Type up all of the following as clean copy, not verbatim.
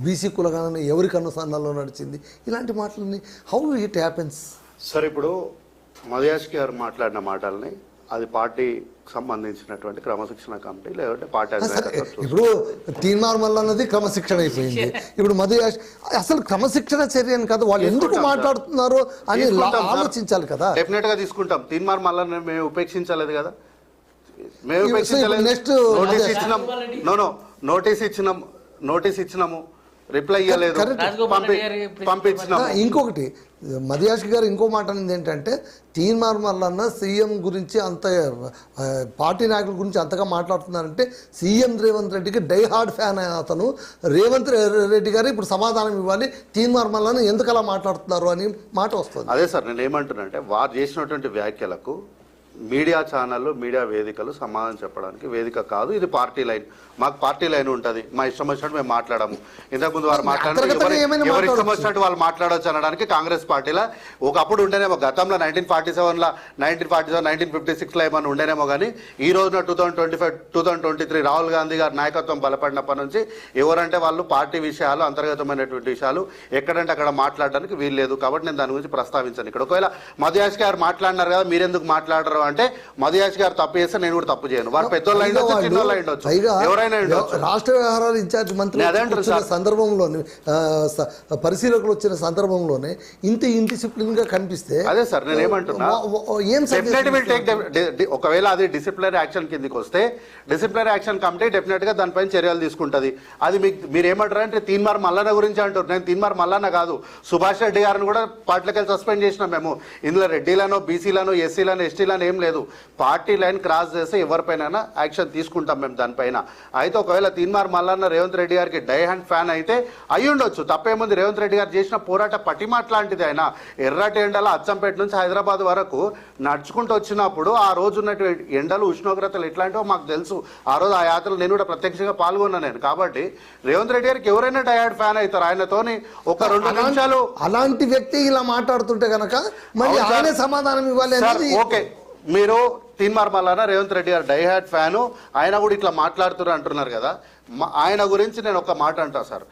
BC కులగానే ఎవరికి అనుసంధానంలో నడిచింది, ఇలాంటి మాటలని హౌ ఇట్ హ్యాపెన్స్? సార్ ఇప్పుడు మధుయాష్ గారు మాట్లాడిన మాటల్ని అది పార్టీకి సంబంధించినటువంటి క్రమశిక్షణ కమిటీ లేదంటే పార్టీ ఇప్పుడు తీర్మానం అన్నది క్రమశిక్షణ అయిపోయింది. ఇప్పుడు మధుయాష్ అసలు క్రమశిక్షణ చర్య అని కాదు, వాళ్ళు ఎందుకు మాట్లాడుతున్నారు అని ఆలోచించాలి కదా. డెఫినెట్ గా తీసుకుంటాం. తీర్మానం మళ్ళీ మేము ఉపేక్షించలేదు కదా, మేము ఉపేక్షించలేదు. నెక్స్ట్ నోటీస్ ఇచ్చినాము, రిప్లై ఇవ్వలేదు, పంపించినాము. ఇంకొకటి మధుయాష్ గారు ఇంకో మాట అనేది ఏంటంటే, తీర్మానం వల్ల సీఎం గురించి అంత పార్టీ నాయకుల గురించి అంతగా మాట్లాడుతున్నారంటే సీఎం రేవంత్ రెడ్డికి డై హార్డ్ ఫ్యాన్ అయిన అతను రేవంత్ రెడ్డి గారు ఇప్పుడు సమాధానం ఇవ్వాలి, తీర్మానం వల్ల ఎందుకు అలా మాట్లాడుతున్నారు అని మాట వస్తుంది. అదే సార్ నేను ఏమంటున్నానంటే, వారు చేసినటువంటి వ్యాఖ్యలకు మీడియా ఛానళ్ళు మీడియా వేదికలు సమాధానం చెప్పడానికి వేదిక కాదు. ఇది పార్టీ లైన్, మాకు పార్టీ లైన్ ఉంటుంది, మా ఇష్టం వచ్చినట్టు మేము మాట్లాడము. ఇంతకుముందు వారు మాట్లాడారు, ఎవరి ఇష్టం వచ్చినట్టు వాళ్ళు మాట్లాడవచ్చు అనడానికి కాంగ్రెస్ పార్టీలో ఒకప్పుడు ఉండేనేమో. గతంలో 1947లో 1947 1956లో ఏమన్నా ఉండేనేమో, కానీ ఈ రోజున 2025 2023 రాహుల్ గాంధీ గారి నాయకత్వం బలపడినప్పటి నుంచి ఎవరంటే వాళ్ళు పార్టీ విషయాలు అంతర్గతమైనటువంటి విషయాలు ఎక్కడంటే అక్కడ మాట్లాడడానికి వీల్లేదు. కాబట్టి నేను దాని గురించి ప్రస్తావించాను. ఇక్కడ ఒకవేళ మధుయాష్ గారు మాట్లాడినారు కదా, మీరెందుకు మాట్లాడరు అంటే, మధుయాష్ గారు తప్పు చేస్తే నేను కూడా తప్పు చేయను. వారు పెద్దోళ్ళు అయ్యొచ్చు, చిన్నోళ్ళు అయ్యొచ్చు, ఎవరైనా రాష్ట్ర వ్యవహారాల ఇన్ఛార్జ్ మంత్రి సందర్భంలోనే పరిశీలకులు వచ్చిన సందర్భంలోనే ఇంత ఇండిసిప్లిన్ గా కనిపిస్తే, అదే సార్ నేను ఏమంటున్నా, ఒకవేళ అది డిసిప్లినరీ యాక్షన్ కిందకి వస్తే డిసిప్లినరీ యాక్షన్ కమిటీ డెఫినెట్ గా దానిపైన చర్యలు తీసుకుంటది. అది మీరు ఏమంటారు అంటే తీన్మార్ మల్లన్న గురించి అంటారు. నేను తీన్మార్ మల్లన్న కాదు, సుభాష్ రెడ్డి గారిని కూడా పార్టీలకి సస్పెండ్ చేసినాం మేము. ఇందులో రెడ్డిలను, బీసీలను, ఎస్సీలను, ఎస్టీలను ఏం లేదు. పార్టీ లైన్ క్రాస్ చేస్తే ఎవరిపైన యాక్షన్ తీసుకుంటాం మేము దానిపైన. అయితే ఒకవేళ తీన్మార్ మల్లన్న రేవంత్ రెడ్డి గారికి డై హ్యాండ్ ఫ్యాన్ అయితే అయి ఉండొచ్చు, తప్పేముంది. రేవంత్ రెడ్డి గారు చేసిన పోరాట పటిమాట్లాంటిది. ఆయన ఎర్రటి ఎండల అచ్చంపేట నుంచి హైదరాబాద్ వరకు నడుచుకుంటూ వచ్చినప్పుడు ఆ రోజు ఉన్నటువంటి ఎండలు, ఉష్ణోగ్రతలు ఎట్లాంటివో మాకు తెలుసు. ఆ రోజు ఆ యాత్రలు నేను కూడా ప్రత్యక్షంగా పాల్గొన్నా నేను. కాబట్టి రేవంత్ రెడ్డి గారికి ఎవరైనా డై హ్యాండ్ ఫ్యాన్ అవుతారు. ఆయనతోని ఒక 2 నిమిషాలు అలాంటి వ్యక్తి ఇలా మాట్లాడుతుంటే కనుక మళ్ళీ ఆయనే సమాధానం ఇవ్వాలి. ఓకే, మీరు తీన్మార్ మల్లన్న రేవంత్ రెడ్డి గారు డై హార్డ్ ఫ్యాను, ఆయన కూడా ఇట్లా మాట్లాడుతున్నారు అంటున్నారు కదా. ఆయన గురించి నేను ఒక మాట అంటా సార్.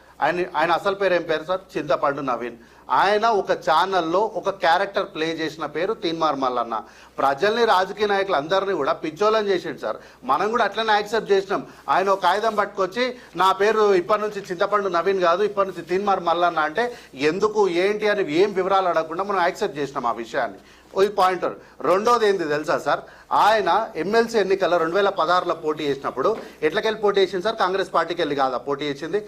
ఆయన అసలు పేరు ఏం పేరు సార్? చింతపండు నవీన్. ఆయన ఒక ఛానల్లో ఒక క్యారెక్టర్ ప్లే చేసిన పేరు తీన్మార్ మల్లన్న. ప్రజల్ని, రాజకీయ నాయకులు అందరినీ కూడా పిచ్చోళ్ళని చేసిండు సార్. మనం కూడా అట్లనే యాక్సెప్ట్ చేసినాం. ఆయన ఒక కాగితం పట్టుకొచ్చి నా పేరు ఇప్పటి నుంచి చింతపండు నవీన్ కాదు, ఇప్పటి నుంచి తీన్మార్ మల్లన్న అంటే ఎందుకు ఏంటి అని ఏం వివరాలు అడగకుండా మనం యాక్సెప్ట్ చేసినాం ఆ విషయాన్ని. ఈ పాయింటర్. రెండోది ఏంది తెలుసా సార్, ఆయన ఎమ్మెల్సీ ఎన్నికల్లో 2016లో పోటీ చేసినప్పుడు ఎట్లకెళ్ళి పోటీ చేసింది సార్? కాంగ్రెస్ పార్టీకి వెళ్ళి కాదా పోటీ చేసింది?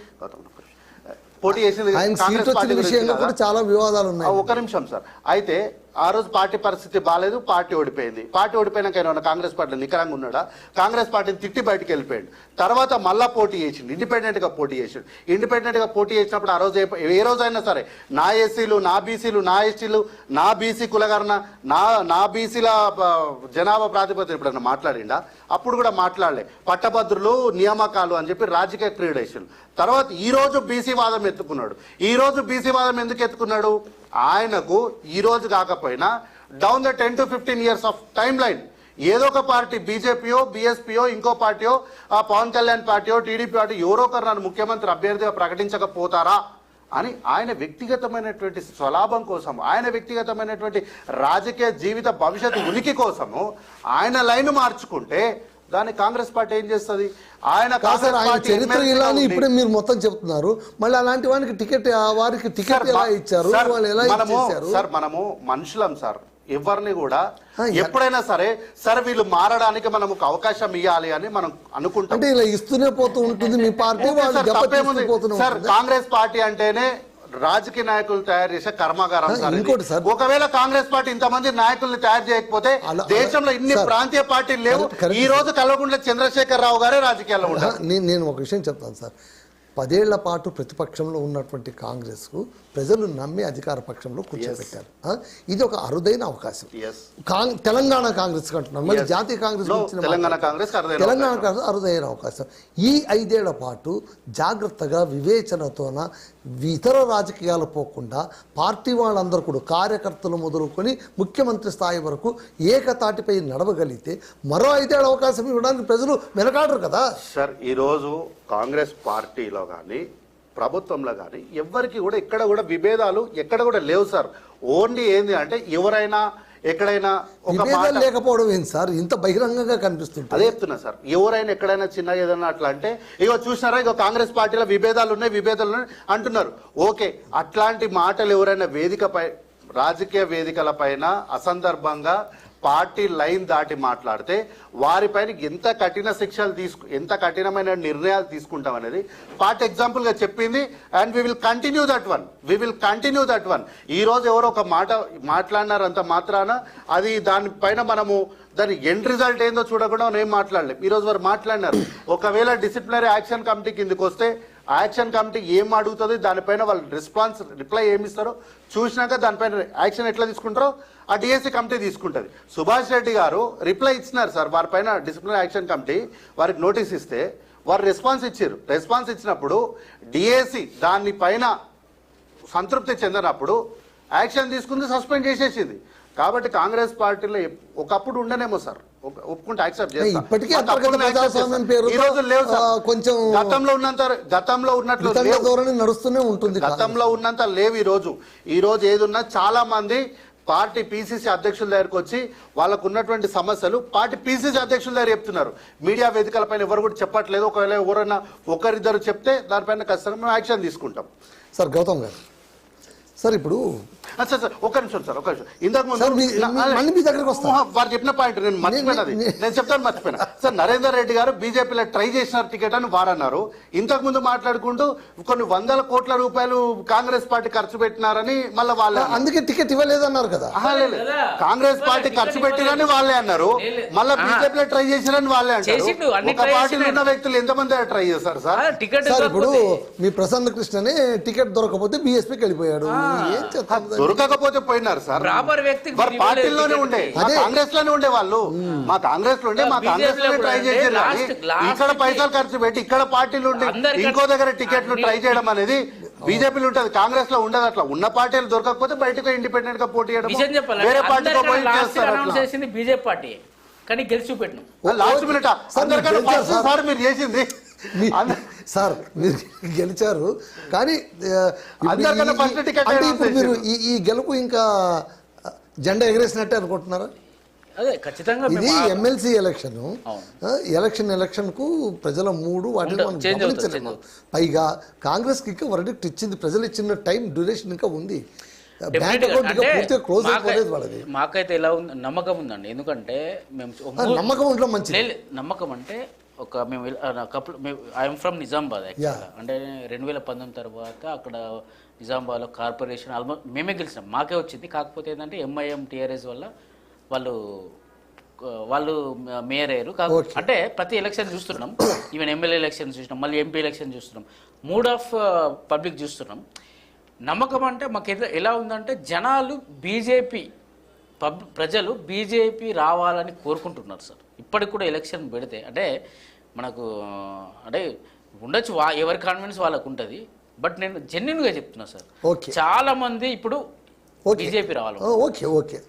పోటీ చేసింది కాంగ్రెస్ పార్టీ. చాలా వివాదాలు ఉన్నాయి. ఒక నిమిషం సార్. అయితే ఆ రోజు పార్టీ పరిస్థితి బాగాలేదు, పార్టీ ఓడిపోయింది. పార్టీ ఓడిపోయినాక ఆయన కాంగ్రెస్ పార్టీలో నికరంగా ఉన్నాడా? కాంగ్రెస్ పార్టీని తిట్టి బయటకు వెళ్ళిపోయాడు. తర్వాత మళ్ళా పోటీ చేసిండు, ఇండిపెండెంట్గా పోటీ చేసిండు. ఇండిపెండెంట్గా పోటీ చేసినప్పుడు ఆ రోజు ఏ రోజైనా సరే నా ఎస్సీలు, నా బీసీలు, నా ఎస్టీలు, నా బీసీ కులగరణ, నా బీసీల జనాభా ప్రాతిపదికన ఎప్పుడన్నా మాట్లాడిండా? అప్పుడు కూడా మాట్లాడలే. పట్టభద్రులు, నియామకాలు అని చెప్పి రాజకీయ క్రీడేషన్. తర్వాత ఈరోజు బీసీ వాదం ఎత్తుకున్నాడు. ఈరోజు బీసీ వాదం ఎందుకు ఎత్తుకున్నాడు? ఆయనకు ఈరోజు కాకపోయినా down the 10 to 15 years of time line ఏదో ఒక పార్టీ, బీజేపీయో, బీఎస్పీయో, ఇంకో పార్టీయో, పవన్ కళ్యాణ్ పార్టీయో, టీడీపీ పార్టీ ఎవరో ఒకరు నన్ను ముఖ్యమంత్రి అభ్యర్థిగా ప్రకటించకపోతారా అని ఆయన వ్యక్తిగతమైనటువంటి స్వలాభం కోసం, ఆయన వ్యక్తిగతమైనటువంటి రాజకీయ జీవిత భవిష్యత్తు ఉనికి కోసము ఆయన లైన్ మార్చుకుంటే దాన్ని కాంగ్రెస్ పార్టీ ఏం చేస్తుంది? ఆయన చరిత్ర ఇలా ఇప్పుడే మీరు మొత్తం చెప్తున్నారు. మళ్ళీ అలాంటి వారికి టికెట్ ఎలా ఇచ్చారు? సార్ మనము మనుషులం సార్. ఎవరిని కూడా ఎప్పుడైనా సరే వీళ్ళు మారడానికి మనం ఒక అవకాశం ఇవ్వాలి అని మనం అనుకుంటాం. అంటే ఇలా ఇస్తూనే పోతూ ఉంటుంది మీ పార్టీ. సార్ కాంగ్రెస్ పార్టీ అంటేనే రాజకీయ నాయకులు తయారు చేసే కర్మాగారం సార్. ఒకవేళ కాంగ్రెస్ పార్టీ ఇంతమంది నాయకుల్ని తయారు చేయకపోతే దేశంలో ఇన్ని ప్రాంతీయ పార్టీలు లేవు. ఈ రోజు కల్వకుంట్ల చంద్రశేఖర్ రావు గారే రాజకీయాల్లో ఉంటారు. నేను ఒక విషయం చెప్తాను సార్. 10 ఏళ్ల పాటు ప్రతిపక్షంలో ఉన్నటువంటి కాంగ్రెస్కు ప్రజలు నమ్మి అధికార పక్షంలో కూర్చోబెట్టారు. ఇది ఒక అరుదైన అవకాశం. తెలంగాణ కాంగ్రెస్ అంటున్నాను, మళ్ళీ జాతీయ కాంగ్రెస్ తెలంగాణ కాంగ్రెస్ అరుదైన అవకాశం. ఈ 5 ఏళ్ల పాటు జాగ్రత్తగా వివేచనతోన ఇతర రాజకీయాలు పోకుండా పార్టీ వాళ్ళందరూ కూడా కార్యకర్తలు మొదలుకొని ముఖ్యమంత్రి స్థాయి వరకు ఏకతాటిపై నడవగలిగితే మరో 5 ఏళ్ల అవకాశం ఇవ్వడానికి ప్రజలు వెనకాడరు కదా సార్. ఈరోజు కాంగ్రెస్ పార్టీలో కానీ ప్రభుత్వంలో కానీ ఎవ్వరికి కూడా ఎక్కడ కూడా విభేదాలు ఎక్కడ కూడా లేవు సార్. ఓన్లీ ఏంది అంటే ఎవరైనా ఎక్కడైనా ఒక మాట విభేదాలు లేకపోవడం ఏంటి సార్, ఇంత బహిరంగంగా కనిపిస్తుంది. అదే చెప్తున్నా సార్, ఎవరైనా ఎక్కడైనా చిన్న ఏదన్నా అట్లా అంటే ఇగో చూసినారా ఇగో కాంగ్రెస్ పార్టీలో విభేదాలు ఉన్నాయి అంటున్నారు. ఓకే, అట్లాంటి మాటలు ఎవరైనా వేదికపై రాజకీయ వేదికల పైన అసందర్భంగా పార్టీ లైన్ దాటి మాట్లాడితే వారిపైన ఎంత కఠినమైన నిర్ణయాలు తీసుకుంటాం అనేది పార్టీ ఎగ్జాంపుల్ గా చెప్పింది. And we will continue that one. ఈ రోజు ఎవరో ఒక మాట మాట్లాడినారు అంత మాత్రాన అది దానిపైన మనము దాని ఎండ్ రిజల్ట్ ఏందో చూడకుండా మనం ఏం మాట్లాడలేం. ఈ రోజు వారు మాట్లాడినారు, ఒకవేళ డిసిప్లినరీ యాక్షన్ కమిటీ కిందకి వస్తే ఆ యాక్షన్ కమిటీ ఏం అడుగుతుంది, దానిపైన వాళ్ళు రిప్లై ఏమిస్తారో చూసినాక దానిపైన యాక్షన్ ఎట్లా తీసుకుంటారో ఆ డిఎస్సి కమిటీ తీసుకుంటుంది. సుభాష్ రెడ్డి గారు రిప్లై ఇచ్చినారు సార్, వారిపైన డిసిప్లినరీ యాక్షన్ కమిటీ వారికి నోటీస్ ఇస్తే వారు రెస్పాన్స్ ఇచ్చారు. రెస్పాన్స్ ఇచ్చినప్పుడు డిఎస్సి దానిపైన సంతృప్తి చెందినప్పుడు యాక్షన్ తీసుకుంది, సస్పెండ్ చేసేసింది. కాబట్టి కాంగ్రెస్ పార్టీలో ఒకప్పుడు ఉండనేమో సార్, ఒప్పుకుంటే యాక్సెప్ట్ చేస్తాం. ఇప్పటికీ అంతర్గత ప్రజాస్వామ్యం పేరుతో ఈ రోజు లేవు సార్, కొంచెం గతంలో ఉన్నట్లు ధోరణి నడుస్తూనే ఉంటుంది. గతంలో ఉన్నంత లేవు ఈ రోజు ఏదున్నా చాలా మంది పార్టీ పిసిసి అధ్యక్షుల దగ్గరకు వచ్చి వాళ్ళకు ఉన్నటువంటి సమస్యలు పార్టీ పిసిసి అధ్యక్షుల దగ్గర చెప్తున్నారు. మీడియా వేదికలపైన ఎవరు కూడా చెప్పట్లేదు. ఒకవేళ ఎవరైనా ఒకరిద్దరు చెప్తే దానిపైన ఖచ్చితంగా మేము యాక్షన్ తీసుకుంటాం. సార్ గౌతమ్ గారు, సార్ ఇప్పుడు సార్ ఒక నిమిషం ఇంతకు ముందు వారు చెప్పిన పాయింట్ నేను మర్చిపోయినా సార్. నరేందర్ రెడ్డి గారు బీజేపీలో ట్రై చేసిన టికెట్ అని వారన్నారు. ఇంతకు ముందు మాట్లాడుకుంటూ కొన్ని 100 కోట్ల రూపాయలు కాంగ్రెస్ పార్టీ ఖర్చు పెట్టినారని మళ్ళీ వాళ్ళే, అందుకే టికెట్ ఇవ్వలేదన్నారు కదా. కాంగ్రెస్ పార్టీ ఖర్చు పెట్టిరని వాళ్ళే అన్నారు, మళ్ళీ బీజేపీలో ట్రై చేసిరని వాళ్ళే అంటారు. ఒక పార్టీలో ఉన్న వ్యక్తులు ఎంతమంది ట్రై చేస్తారు సార్? సార్ ఇప్పుడు మీ ప్రసన్న కృష్ణనే టికెట్ దొరకకపోతే బీఎస్పీకి వెళ్ళిపోయాడు. ఏం చెప్తారు? దొరకకపోతే పోయినారు సార్. పార్టీలోనే ఉండే, కాంగ్రెస్ లోనే ఉండే వాళ్ళు, మా కాంగ్రెస్ లో ఉండే, మా కాంగ్రెస్ లోనే ట్రై చేసారు. ఇక్కడ పైసలు ఖర్చు పెట్టి ఇక్కడ పార్టీలు ఉండి ఇంకో దగ్గర టికెట్లు ట్రై చేయడం అనేది బీజేపీలో ఉంటది, కాంగ్రెస్ లో ఉండదు. అట్లా ఉన్న పార్టీలు దొరకకపోతే బయటకు ఇండిపెండెంట్ గా పోటీ చేయడం, వేరే పార్టీలో పోయి చేస్తారు. బీజేపీ పార్టీ కానీ గెలిచి పెట్టిన లాస్ట్ మినిట్ అందరికన్నా సార్ మీరు చేసింది సార్, మీరు గెలిచారు కానీ ఇప్పుడు మీరు ఈ గెలుపు ఇంకా జెండా ఎగరేసినట్టే అనుకుంటున్నారా? అదే ఖచ్చితంగా ఇది ఎమ్మెల్సీ ఎలక్షన్ కు ప్రజల మూడు వాటిని మనం గమనించలేము. పైగా కాంగ్రెస్ కి ఇంకా వర్డిక్ట్ ఇచ్చింది, ప్రజలు ఇచ్చిన టైం డ్యూరేషన్ ఇంకా ఉంది. మాకైతే ఎలా ఉంది, నమ్మకం ఉందండి. ఎందుకంటే మేము నమ్మకం ఉండడం మంచిది. నమ్మకం అంటే మేము ఐఎమ్ ఫ్రమ్ నిజామాబాద్ యాక్చువల్గా. అంటే 2019 తర్వాత అక్కడ నిజామాబాద్లో కార్పొరేషన్ ఆల్మోస్ట్ మేమే గెలిచినాం, మాకే వచ్చింది. కాకపోతే ఏంటంటే ఎంఐఎం టీఆర్ఎస్ వల్ల వాళ్ళు మేయర్ అయ్యారు. అంటే ప్రతి ఎలక్షన్ చూస్తున్నాం, ఈవెన్ ఎమ్మెల్యే ఎలక్షన్ చూసినాం, మళ్ళీ ఎంపీ ఎలక్షన్ చూస్తున్నాం, మూడ్ ఆఫ్ పబ్లిక్ చూస్తున్నాం. నమ్మకం అంటే మాకు ఎలా ఉందంటే జనాలు ప్రజలు బీజేపీ రావాలని కోరుకుంటున్నారు సార్. ఇప్పటికి కూడా ఎలక్షన్ పెడితే అంటే మనకు అంటే ఉండొచ్చు, ఎవరి కాన్ఫిడెన్స్ వాళ్ళకు ఉంటుంది. బట్ నేను జెన్యున్గా చెప్తున్నా సార్, చాలా మంది ఇప్పుడు బీజేపీ రావాలి. Okay okay